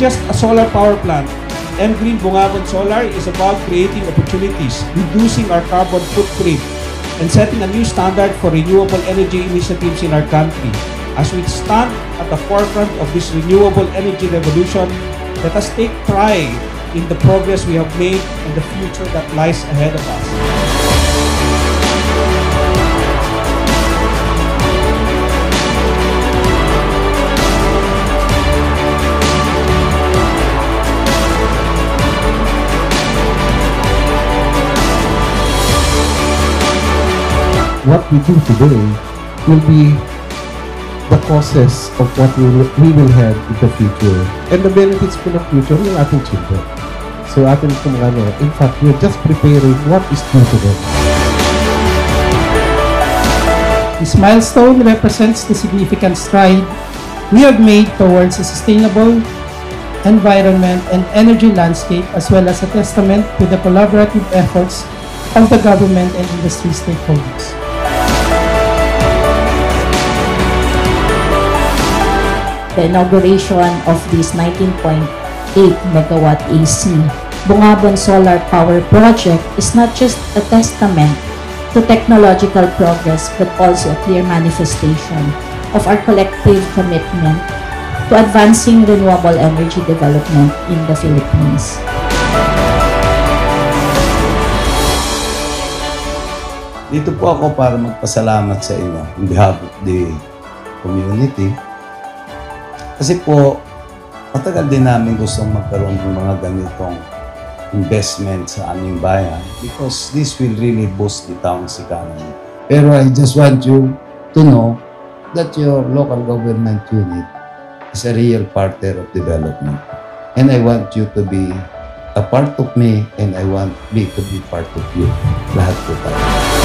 just a solar power plant. M-Green Bungabon Solar is about creating opportunities, reducing our carbon footprint, and setting a new standard for renewable energy initiatives in our country. As we stand at the forefront of this renewable energy revolution, let us take pride in the progress we have made and the future that lies ahead of us. What we do today will be the causes of what we will have in the future. And the benefits po ng future yung ating children. So atin kung ano, in fact, we're just preparing what is due to them. This milestone represents the significant stride we have made towards a sustainable environment and energy landscape, as well as a testament to the collaborative efforts of the government and industry stakeholders. The inauguration of this 19.8 megawatt AC Bungabon Solar Power Project is not just a testament to technological progress, but also a clear manifestation of our collective commitment to advancing renewable energy development in the Philippines. Dito po ako para magpasalamat sa inyo on behalf of the community. Kasi po, matagal din namin gustong magkaroon ng mga ganitong investment sa aming bayan because this will really boost the town's economy. Pero I just want you to know that your local government unit is a real partner of development. And I want you to be a part of me and I want me to be part of you. Lahat po tayo.